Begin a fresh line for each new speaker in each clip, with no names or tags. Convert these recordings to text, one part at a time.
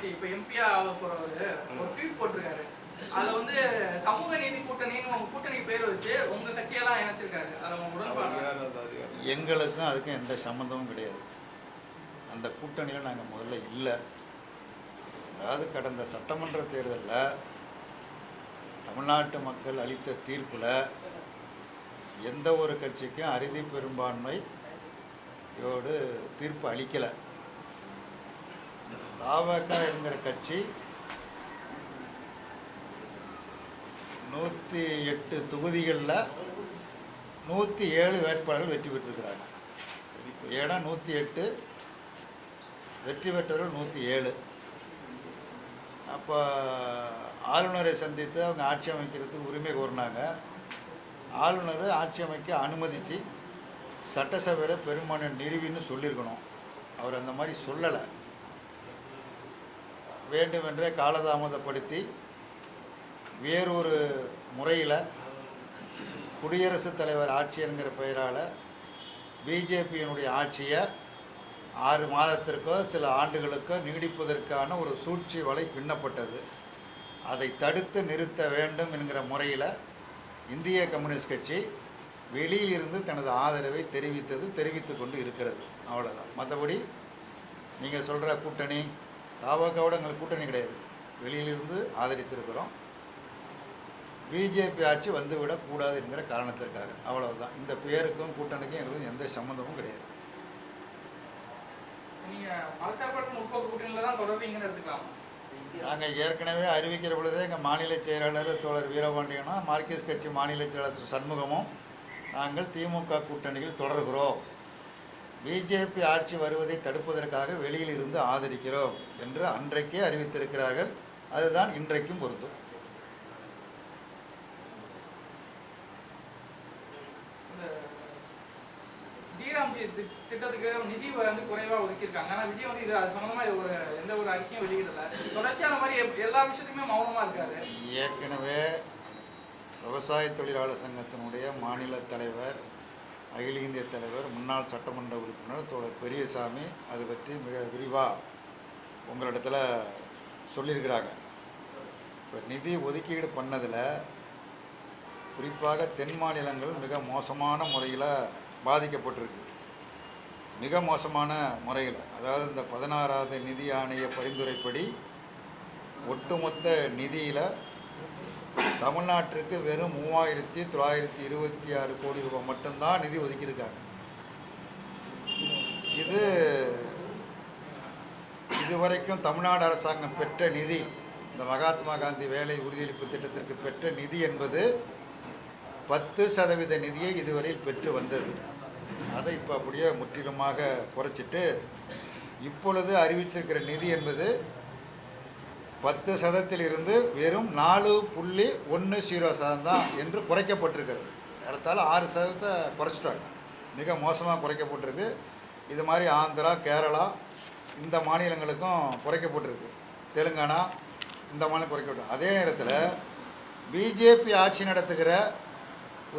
கட்சி இப்ப எம்பியா ஆக போறவரு ஒரு ட்வீட் போட்டிருக்காரு. அதுல வந்து சமூக நீதி கூட்டணின்னு உங்க கூட்டணி பேர் வச்சு உங்க கட்சியெல்லாம் இணைச்சிருக்காரு. அது உங்க உடன்பாடு?
எங்களுக்கும் அதுக்கும் எந்த சம்மந்தமும் கிடையாது. அந்த கூட்டணியில் நாங்கள் முதல்ல இல்லை. அதாவது கடந்த சட்டமன்ற தேர்தலில் தமிழ்நாட்டு மக்கள் அளித்த தீர்ப்பில் எந்த ஒரு கட்சிக்கும் அறுதி பெரும்பான்மையோடு தீர்ப்பு அளிக்கலை. தாவக என்கிற கட்சி 108 தொகுதிகளில் 107 வேட்பாளர்கள் வெற்றி பெற்றிருக்கிறாங்க. ஏன்னா 108 வெற்றி பெற்றவர்கள் 107. அப்போ ஆளுநரை சந்தித்து அவங்க ஆட்சி அமைக்கிறதுக்கு உரிமை கோரினாங்க. ஆளுநர் ஆட்சி அமைக்க அனுமதித்து சட்டசபையில் பெரும்பான்மை நிறுவின்னு சொல்லியிருக்கணும். அவர் அந்த மாதிரி சொல்லலை. வேண்டுமென்றே காலதாமதப்படுத்தி வேறொரு முறையில் குடியரசுத் தலைவர் ஆட்சியருங்கிற பெயரால் பிஜேபியினுடைய ஆட்சியை 6 மாதத்திற்கோ சில ஆண்டுகளுக்கோ நீடிப்பதற்கான ஒரு சூழ்ச்சி வலை பின்னப்பட்டது. அதை தடுத்து நிறுத்த வேண்டும் என்கிற முறையில் இந்திய கம்யூனிஸ்ட் கட்சி வெளியிலிருந்து தனது ஆதரவை தெரிவித்து கொண்டு இருக்கிறது. அவ்வளோதான். மற்றபடி நீங்கள் சொல்கிற கூட்டணி தாவகவோட எங்களுக்கு கூட்டணி கிடையாது. வெளியிலிருந்து ஆதரித்திருக்கிறோம். பிஜேபி ஆட்சி வந்துவிடக்கூடாது என்கிற காரணத்திற்காக. அவ்வளவுதான். இந்த பேருக்கும் கூட்டணிக்கும் எங்களுக்கும் எந்த சம்மந்தமும் கிடையாது. நாங்கள் ஏற்கனவே அறிவிக்கிற பொழுதே எங்கள் மாநில செயலாளர் தோழர் வீரபாண்டியனும் மார்க்சிஸ்ட் கட்சி மாநில செயலாளர் சண்முகமும் நாங்கள் திமுக கூட்டணியில் தொடர்கிறோம், பிஜேபி ஆட்சி வருவதை தடுப்பதற்காக வெளியில் இருந்து ஆதரிக்கிறோம் என்று அன்றைக்கே அறிவித்திருக்கிறார்கள். அதுதான் இன்றைக்கும் பொருந்தும்.
திட்டத்துக்கு நிதி வந்து குறைவா ஒதுக்கியிருக்காங்க. ஆனா விஜய் வந்து இது அது சம்பந்தமா எந்த ஒரு அறிக்கையும் வெளியிடல. தொடர்ச்சியான மாதிரி எல்லா விஷயத்துக்குமே மௌனமா இருக்காரு.
ஏற்கனவே விவசாய தொழிலாளர் சங்கத்தினுடைய மாநில தலைவர், அகில இந்திய தலைவர், முன்னாள் சட்டமன்ற உறுப்பினர் தோழர் பெரியசாமி அது பற்றி மிக விரிவாக உங்களிடத்தில் சொல்லியிருக்கிறாங்க. இப்போ நிதி ஒதுக்கீடு பண்ணதில் குறிப்பாக தென் மாநிலங்கள் மிக மோசமான முறையில் பாதிக்கப்பட்டிருக்கு. மிக மோசமான முறையில். அதாவது இந்த 16வது நிதி ஆணைய பரிந்துரைப்படி ஒட்டுமொத்த நிதியில் தமிழ்நாட்டிற்கு வெறும் 3926 கோடி ரூபாய் மட்டும்தான் நிதி ஒதுக்கியிருக்காங்க. இதுவரைக்கும் தமிழ்நாடு அரசாங்கம் பெற்ற நிதி, இந்த மகாத்மா காந்தி வேலை உறுதியளிப்பு திட்டத்திற்கு பெற்ற நிதி என்பது 10% நிதியை இதுவரையில் பெற்று வந்தது. அதை இப்போ அப்படியே முற்றிலுமாக குறைச்சிட்டு இப்பொழுது அறிவிச்சிருக்கிற நிதி என்பது 10% வெறும் 4.10% தான் என்று குறைக்கப்பட்டிருக்கிறது. ஏறத்தாழ 6% குறைச்சிட்டாங்க. மிக மோசமாக குறைக்கப்பட்டிருக்கு. இது மாதிரி ஆந்திரா, கேரளா இந்த மாநிலங்களுக்கும் குறைக்கப்பட்டிருக்கு. தெலுங்கானா இந்த மாநிலம் குறைக்கப்பட்டு. அதே நேரத்தில் பிஜேபி ஆட்சி நடத்துகிற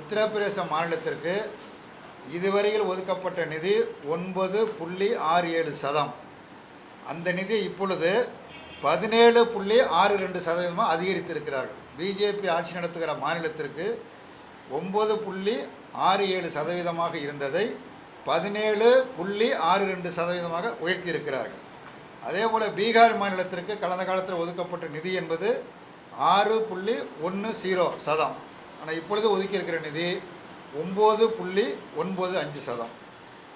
உத்தரப்பிரதேச மாநிலத்திற்கு இதுவரையில் ஒதுக்கப்பட்ட நிதி 9.67%. அந்த நிதி இப்பொழுது 17.62% அதிகரித்திருக்கிறார்கள். பிஜேபி ஆட்சி நடத்துகிற மாநிலத்திற்கு 9.67% இருந்ததை 17.62% உயர்த்தியிருக்கிறார்கள். அதே போல் பீகார் மாநிலத்திற்கு கடந்த காலத்தில் ஒதுக்கப்பட்ட நிதி என்பது 6.10%. ஆனால் இப்பொழுது ஒதுக்கியிருக்கிற நிதி 9.95%.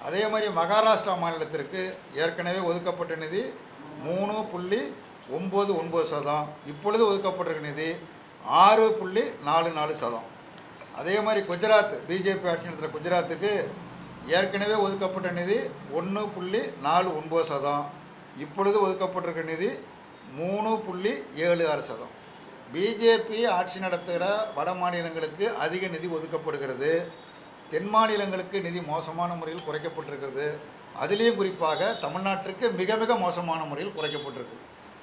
அதே மாதிரி மகாராஷ்டிரா மாநிலத்திற்கு ஏற்கனவே ஒதுக்கப்பட்ட நிதி 3.99%. இப்பொழுது ஒதுக்கப்பட்டிருக்க நிதி 6.44%. அதே மாதிரி குஜராத், பிஜேபி ஆட்சி நடத்துகிற குஜராத்துக்கு ஏற்கனவே ஒதுக்கப்பட்ட நிதி 1.49%. இப்பொழுது ஒதுக்கப்பட்டிருக்க நிதி 3.76%. பிஜேபி ஆட்சி நடத்துகிற வட மாநிலங்களுக்கு அதிக நிதி ஒதுக்கப்படுகிறது. தென் மாநிலங்களுக்கு நிதி மோசமான முறையில் குறைக்கப்பட்டிருக்கிறது. அதுலேயும் குறிப்பாக தமிழ்நாட்டிற்கு மிக மிக மோசமான முறையில் குறைக்கப்பட்டிருக்கு.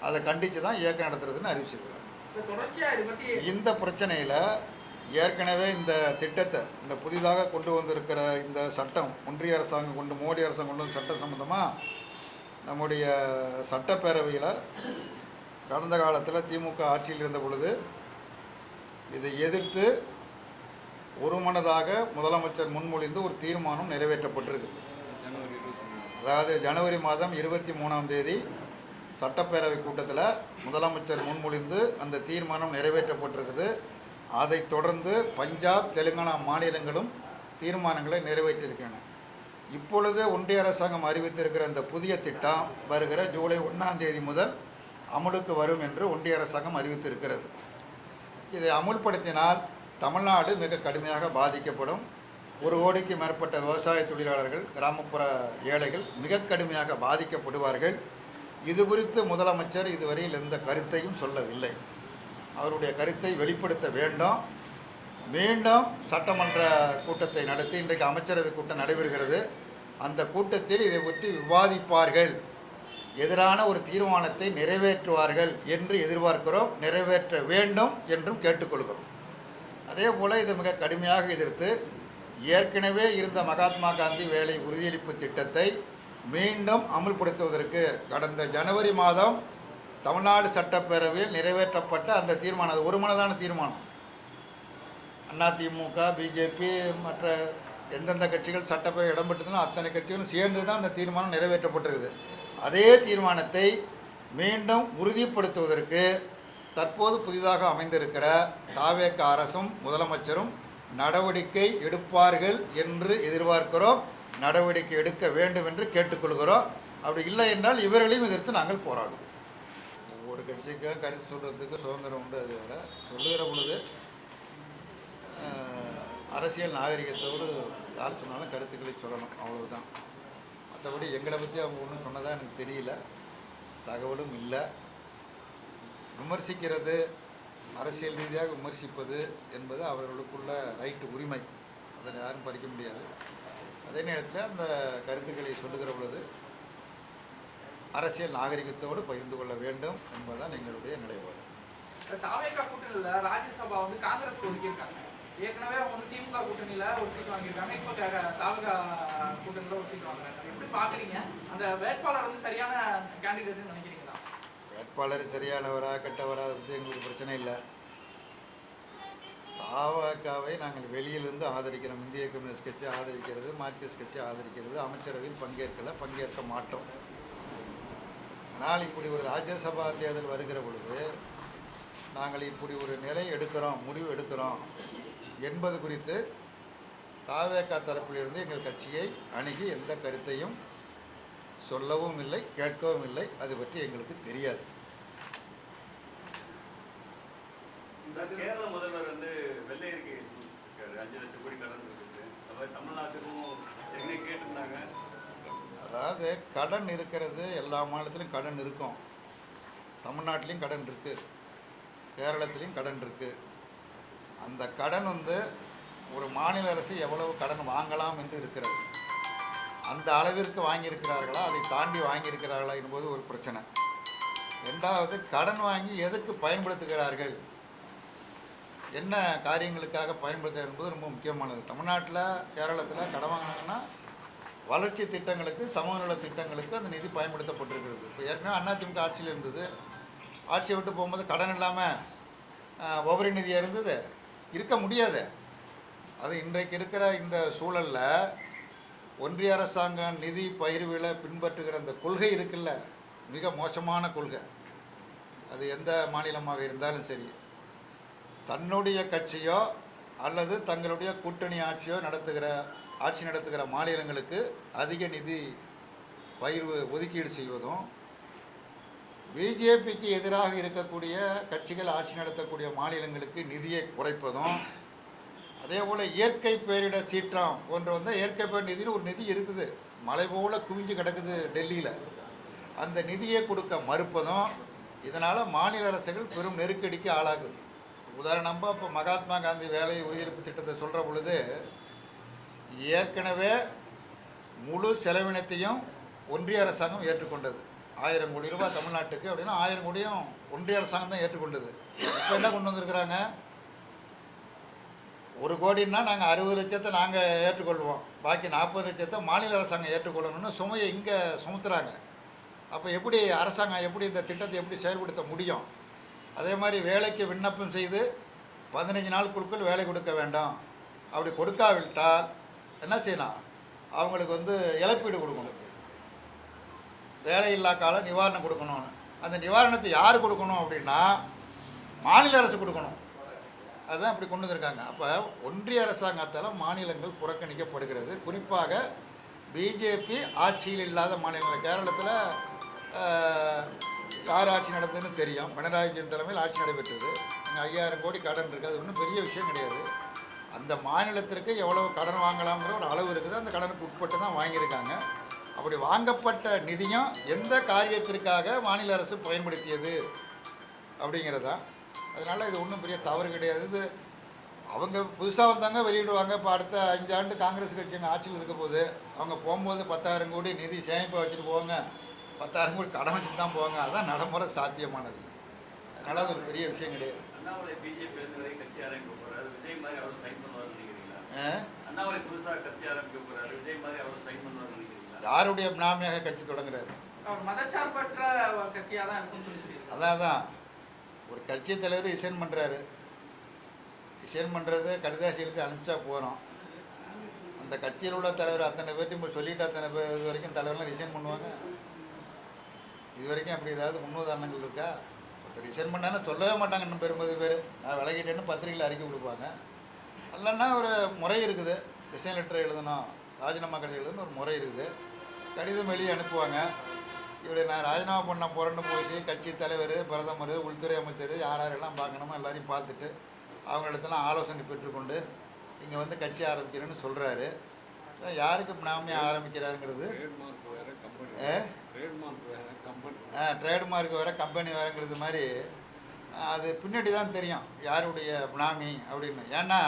அதை கண்டித்து தான் இயக்கம் நடத்துறதுன்னு அறிவிச்சிருக்கிறாங்க. இந்த பிரச்சனையில் ஏற்கனவே இந்த திட்டத்தை, இந்த புதிதாக கொண்டு வந்திருக்கிற இந்த சட்டம், ஒன்றிய அரசாங்கம் மோடி அரசாங்கம் கொண்டு வந்த சட்டம் சம்பந்தமாக நம்முடைய சட்டப்பேரவையில் கடந்த காலத்தில் திமுக ஆட்சியில் இருந்த பொழுது இதை எதிர்த்து ஒருமனதாக முதலமைச்சர் முன்மொழிந்து ஒரு தீர்மானம் நிறைவேற்றப்பட்டிருக்குது. அதாவது ஜனவரி மாதம் 23ஆம் தேதி சட்டப்பேரவை கூட்டத்தில் முதலமைச்சர் முன்மொழிந்து அந்த தீர்மானம் நிறைவேற்றப்பட்டிருக்குது. அதைத் தொடர்ந்து பஞ்சாப், தெலுங்கானா மாநிலங்களும் தீர்மானங்களை நிறைவேற்றியிருக்கின்றன. இப்பொழுது ஒன்றிய அரசாங்கம் அறிவித்திருக்கிற இந்த புதிய திட்டம் வருகிற ஜூலை 1ஆம் தேதி முதல் அமலுக்கு வரும் என்று ஒன்றிய அரசாங்கம் அறிவித்திருக்கிறது. இதை அமுல்படுத்தினால் தமிழ்நாடு மிக கடுமையாக பாதிக்கப்படும். 1 கோடிக்கு மேற்பட்ட விவசாய தொழிலாளர்கள், கிராமப்புற ஏழைகள் மிக கடுமையாக பாதிக்கப்படுவார்கள். இது குறித்து முதலமைச்சர் இதுவரையில் எந்த கருத்தையும் சொல்லவில்லை. அவருடைய கருத்தை வெளிப்படுத்த வேண்டும். மீண்டும் சட்டமன்ற கூட்டத்தை நடத்தி, இன்றைக்கு அமைச்சரவை கூட்டம் நடைபெறுகிறது, அந்த கூட்டத்தில் இதை பற்றி விவாதிப்பார்கள், எதிரான ஒரு தீர்மானத்தை நிறைவேற்றுவார்கள் என்று எதிர்பார்க்கிறோம். நிறைவேற்ற வேண்டும் என்றும் கேட்டுக்கொள்கிறோம். அதே போல் இதை மிக கடுமையாக எதிர்த்து ஏற்கனவே இருந்த மகாத்மா காந்தி வேலை உறுதியளிப்பு திட்டத்தை மீண்டும் அமுல்படுத்துவதற்கு கடந்த ஜனவரி மாதம் தமிழ்நாடு சட்டப்பேரவையில் நிறைவேற்றப்பட்ட அந்த தீர்மானம், அது ஒருமனதான தீர்மானம். அதிமுக, பிஜேபி, மற்ற எந்தெந்த கட்சிகள் சட்டப்பேரவை இடம்பெற்றதுனோ அத்தனை கட்சிகளும் சேர்ந்து தான் அந்த தீர்மானம் நிறைவேற்றப்பட்டிருக்குது. அதே தீர்மானத்தை மீண்டும் உறுதிப்படுத்துவதற்கு தற்போது புதிதாக அமைந்திருக்கிற தாவேக அரசும் முதலமைச்சரும் நடவடிக்கை எடுப்பார்கள் என்று எதிர்பார்க்கிறோம். நடவடிக்கை எடுக்க வேண்டும் என்று கேட்டுக்கொள்கிறோம். அப்படி இல்லை என்றால் இவர்களையும் எதிர்த்து நாங்கள் போராடுவோம். ஒவ்வொரு கட்சிக்கும் கருத்து சொல்கிறதுக்கு சுதந்திரம் உண்டு. அது வேறு சொல்லுகிற பொழுது அரசியல் நாகரிகத்தோடு யார் சொன்னாலும் கருத்துக்களை சொல்லணும், அவ்வளவுதான். மற்றபடி எங்களை பற்றி அவங்க ஒன்றும் சொன்னதாக எனக்கு தெரியல, தகவலும் இல்லை. விமர்சிக்கிறது, அரசியல் ரீதியாக விமர்சிப்பது என்பது அவர்களுக்குள்ள ரைட்டு, உரிமை, அதை யாரும் பறிக்க முடியாது. அதே நேரத்தில் அந்த கருத்துக்களை சொல்லுகிற பொழுது அரசியல் நாகரிகத்தோடு பகிர்ந்து கொள்ள வேண்டும் என்பதுதான் எங்களுடைய நிலைப்பாடு.
தாவேகா கூட்டணியில் ராஜ்யசபா வந்து காங்கிரஸ் ஒதுக்கியிருக்காங்க. ஏற்கனவே அவங்க வந்து திமுக கூட்டணியில் ஒரு சீட் வாங்கியிருக்காங்க. இப்போ தாவேகா கூட்டணியில் ஒரு சீட் வாங்குறாங்க. எப்படி பார்க்குறீங்க? அந்த வேட்பாளர் வந்து சரியான கேண்டிடேட்னு நினைக்கிறீங்களா?
வேட்பாளர் சரியானவரா கெட்டவரா அதை பற்றி எங்களுக்கு பிரச்சனை இல்லை. தாவேகாவை நாங்கள் வெளியிலிருந்து ஆதரிக்கிறோம். இந்திய கம்யூனிஸ்ட் கட்சி ஆதரிக்கிறது, மார்க்சிஸ்ட் கட்சி ஆதரிக்கிறது. அமைச்சரவையில் பங்கேற்க மாட்டோம். ஆனால் இப்படி ஒரு ராஜ்யசபா தேர்தல் வருகிற பொழுது நாங்கள் இப்படி ஒரு நிலை எடுக்கிறோம், முடிவு எடுக்கிறோம் என்பது குறித்து தாவேகா தரப்பிலிருந்து எங்கள் கட்சியை அணுகி எந்த கருத்தையும் சொல்லவும் இல்லை, கேட்கவும் இல்லை. அது பற்றி எங்களுக்கு தெரியாது.
கேரள முதல்வர் வந்து வெள்ளை அறிக்கை 5 லட்சம் கோடி கடன் இருக்குது. அதாவது தமிழ்நாட்டுக்கும் கேட்டிருந்தாங்க.
அதாவது கடன் இருக்கிறது, எல்லா மாநிலத்திலும் கடன் இருக்கும். தமிழ்நாட்டிலையும் கடன் இருக்குது, கேரளத்திலையும் கடன் இருக்குது. அந்த கடன் வந்து ஒரு மாநில அரசு எவ்வளவு கடன் வாங்கலாம் என்று இருக்கிறது. அந்த அளவிற்கு வாங்கியிருக்கிறார்களா, அதை தாண்டி வாங்கியிருக்கிறார்களா என்பது ஒரு பிரச்சனை. ரெண்டாவது, கடன் வாங்கி எதுக்கு பயன்படுத்துகிறார்கள், என்ன காரியங்களுக்காக பயன்படுத்துகிறது என்பது ரொம்ப முக்கியமானது. தமிழ்நாட்டில், கேரளத்தில் கடன் வாங்கினாங்கன்னா வளர்ச்சி திட்டங்களுக்கு, சமூக நல திட்டங்களுக்கு அந்த நிதி பயன்படுத்தப்பட்டிருக்கிறது. இப்போ ஏற்கனவே அதிமுக ஆட்சியில் இருந்தது. ஆட்சியை விட்டு போகும்போது கடன் இல்லாமல் உபரி நிதியாக இருந்தது, இருக்க முடியாது. அது இன்றைக்கு இருக்கிற இந்த சூழலில் ஒன்றிய அரசாங்கம் நிதி பகிர்வில் பின்பற்றுகிற அந்த கொள்கை இருக்குல்ல, மிக மோசமான கொள்கை. அது எந்த மாநிலமாக இருந்தாலும் சரி, தன்னுடைய கட்சியோ அல்லது தங்களுடைய கூட்டணி ஆட்சி நடத்துகிற மாநிலங்களுக்கு அதிக நிதி பகிர்வு ஒதுக்கீடு செய்வதும், பிஜேபிக்கு எதிராக இருக்கக்கூடிய கட்சிகள் ஆட்சி நடத்தக்கூடிய மாநிலங்களுக்கு நிதியை குறைப்பதும், அதே போல் இயற்கை பேரிடர் சீற்றம் போன்ற இயற்கை பேரிடர் நிதின்னு ஒரு நிதி இருக்குது, மலை போல் குவிஞ்சு கிடக்குது டெல்லியில், அந்த நிதியை கொடுக்க மறுப்பதும் இதனால் மாநில அரசுகள் பெரும் நெருக்கடிக்கு ஆளாகுது. உதாரணமாக இப்போ மகாத்மா காந்தி வேலை உறுதியளிப்பு திட்டத்தை சொல்கிற பொழுது ஏற்கனவே முழு செலவினத்தையும் ஒன்றிய அரசாங்கம் ஏற்றுக்கொண்டது. 1000 கோடி ரூபாய் தமிழ்நாட்டுக்கு அப்படின்னா 1000 கோடியும் ஒன்றிய அரசாங்கம் தான் ஏற்றுக்கொண்டது. இப்போ என்ன கொண்டு வந்திருக்கிறாங்க, 1 கோடின்னா நாங்கள் 60 லட்சத்தை நாங்கள் ஏற்றுக்கொள்வோம், பாக்கி 40 லட்சத்தை மாநில அரசாங்கம் ஏற்றுக்கொள்ளணும்னு சுமையை இங்கே சுமத்துறாங்க. அப்போ எப்படி அரசாங்கம் எப்படி இந்த திட்டத்தை எப்படி செயல்படுத்த முடியும்? அதே மாதிரி வேலைக்கு விண்ணப்பம் செய்து 15 நாளுக்குள் வேலை கொடுக்க வேண்டாம். அப்படி கொடுக்காவிட்டால் என்ன செய்யலாம்? அவங்களுக்கு வந்து இழப்பீடு கொடுக்கணும், வேலையில்லா கால நிவாரணம் கொடுக்கணும்னு. அந்த நிவாரணத்தை யார் கொடுக்கணும் அப்படின்னா மாநில அரசு கொடுக்கணும். அதுதான் இப்படி கொண்டு வந்திருக்காங்க. அப்போ ஒன்றிய அரசாங்கத்தால் மாநிலங்கள் புறக்கணிக்கப்படுகிறது. குறிப்பாக பிஜேபி ஆட்சியில் இல்லாத மாநிலங்கள். கேரளத்தில் யார் ஆட்சி நடந்ததுன்னு தெரியும். பினராயி விஜயன் தலைமையில் ஆட்சி நடைபெற்றது. அங்கே 5000 கோடி கடன் இருக்குது. அது ஒன்றும் பெரிய விஷயம் கிடையாது. அந்த மாநிலத்திற்கு எவ்வளவு கடன் வாங்கலாம்ங்கிற ஒரு அளவு இருக்குது. அந்த கடனுக்கு உட்பட்டு தான் வாங்கியிருக்காங்க. அப்படி வாங்கப்பட்ட நிதியம் எந்த காரியத்திற்காக மாநில அரசு பயன்படுத்தியது அப்படிங்கிறதா. அதனால் இது ஒன்றும் பெரிய தவறு கிடையாது. இது அவங்க புதுசாக வந்தாங்க, வெளியிடுவாங்க. இப்போ அடுத்த 5 ஆண்டு காங்கிரஸ் கட்சி அங்கே ஆட்சியில் இருக்க போது அவங்க போகும்போது 10,000 கோடி நிதி சேமிப்பாக வச்சுட்டு போவாங்க, 10,000 கோடி கடன் வச்சுட்டு தான் போவாங்க. அதுதான் நடைமுறை சாத்தியமானது. அதனால் அது ஒரு பெரிய விஷயம் கிடையாது.
அண்ணாமலை பிஜேபி கட்சி ஆரம்பிக்க போறாரு, விஜய் மாதிரி அவர் சைன் பண்ணுவார் நினைக்கிறீங்களா? அண்ணாமலை புதுசாக கட்சி ஆரம்பிக்க போறாரு, விஜய் மாதிரி அவர் சைன் பண்ணுவார் நினைக்கிறீங்களா?
யாருடைய நாமியாக கட்சி தொடங்குறாரு?
அவர் மதச்சார்பற்ற கட்சியாக தான் இருக்குன்னு சொல்லி
அதான் ஒரு கட்சி தலைவர் ரிசைன் பண்ணுறாரு. ரிசைன் பண்ணுறது கடிதாசி எழுதி அனுப்பிச்சா போகிறோம். அந்த கட்சியில் உள்ள தலைவர் அத்தனை பேர்ட்டும் இப்போ சொல்லிவிட்டு அத்தனை பேர் இது வரைக்கும் தலைவர்லாம் ரிசைன் பண்ணுவாங்க? இது வரைக்கும் அப்படி ஏதாவது முன்னுதாரணங்கள் இருக்கா? ஒருத்தர் ரிசைன் பண்ணாலும் சொல்லவே மாட்டாங்க. இன்னும் 50 பேர் நான் விலகிட்டேன்னு பத்திரிகையில் அறிக்கை கொடுப்பாங்க. இல்லைன்னா ஒரு முறை இருக்குது. ரிசைன் லெட்டர் எழுதணும், ராஜினாமா கடிதம் எழுதணும், ஒரு முறை இருக்குது. கடிதம் எழுதி அனுப்புவாங்க. இப்படி நான் ராஜினாமா பண்ண போகிறேன்னு போய் கட்சி தலைவர், பிரதமர், உள்துறை அமைச்சர் யாரெல்லாம் பார்க்கணுமோ எல்லாரையும் பார்த்துட்டு அவங்களிடத்தெல்லாம் ஆலோசனை பெற்றுக்கொண்டு இங்கே வந்து கட்சி ஆரம்பிக்கிறேன்னு சொல்கிறாரு. யாருக்கு நாமியாக ஆரம்பிக்கிறாருங்கிறது ட்ரேட்மார்க் வேறு கம்பெனி வேறுங்கிறது மாதிரி அது பின்னாடி தான் தெரியும் யாருடைய நாமி அப்படின்னு. ஏன்னா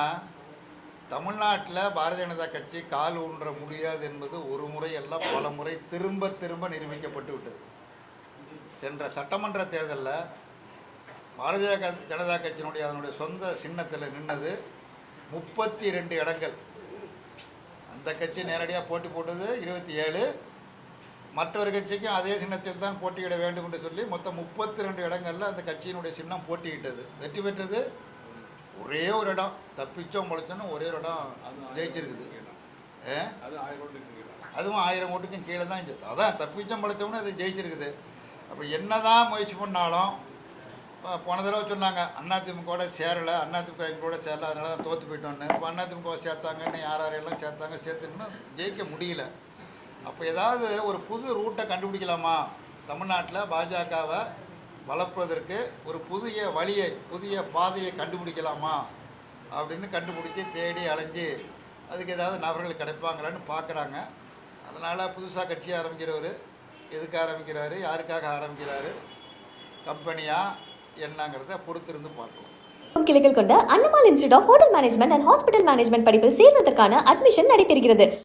தமிழ்நாட்டில் பாரதிய ஜனதா கட்சி கால் ஊன்ற முடியாது என்பது ஒரு முறை எல்லாம் பல முறை திரும்ப திரும்ப நிரூபிக்கப்பட்டு விட்டது. சென்ற சட்டமன்ற தேர்தலில் பாரதிய ஜனதா கட்சியினுடைய அதனுடைய சொந்த சின்னத்தில் நின்னது 32 இடங்கள். அந்த கட்சி நேரடியாக போட்டி போட்டது 27. மற்றொரு கட்சிக்கும் அதே சின்னத்தில் தான் போட்டியிட வேண்டும் என்று சொல்லி மொத்தம் 32 இடங்களில் அந்த கட்சியினுடைய சின்னம் போட்டியிட்டது. வெற்றி பெற்றது ஒரே ஒரு இடம். தப்பிச்சோம் முளைச்சோன்னு ஒரே ஒரு இடம் ஜெயிச்சிருக்குது. அதுவும் 1000 ஓட்டுக்கும் கீழே தான் ஜெயிச்சு. அதான் தப்பிச்சோம் முளைச்சோம்னு அது ஜெயிச்சிருக்குது. அப்போ என்ன தான் முயற்சி பண்ணாலும் போன தடவை சொன்னாங்க அதிமுக சேரலை, அதிமுக எங்களோட சேரலை, அதனால தான் தோற்று போயிட்டோன்னு. இப்போ அதிமுக சேர்த்தாங்கன்னு யாரெல்லாம் சேர்த்தாங்க, சேர்த்துன்னு ஜெயிக்க முடியல. அப்போ ஏதாவது ஒரு புது ரூட்டை கண்டுபிடிக்கலாமா? தமிழ்நாட்டில் பாஜகவை வளர்ப்பதற்கு ஒரு புதிய வழியை, புதிய பாதையை கண்டுபிடிக்கலாமா அப்படின்னு கண்டுபிடிச்சி தேடி அலைஞ்சு அதுக்கு ஏதாவது நபர்கள் கிடைப்பாங்களான்னு பார்க்குறாங்க. அதனால் புதுசாக கட்சி ஆரம்பிக்கிறவர் எதுக்கு ஆரம்பிக்கிறாரு, யாருக்காக ஆரம்பிக்கிறாரு, கம்பெனியா என்னங்கிறத பொறுத்திருந்து பார்க்கலாம்.
கிளைகள் கொண்ட Annamalai institute of hotel management and hospital management படிப்பில் சேர்வதற்கான அட்மிஷன் நடைபெறுகிறது.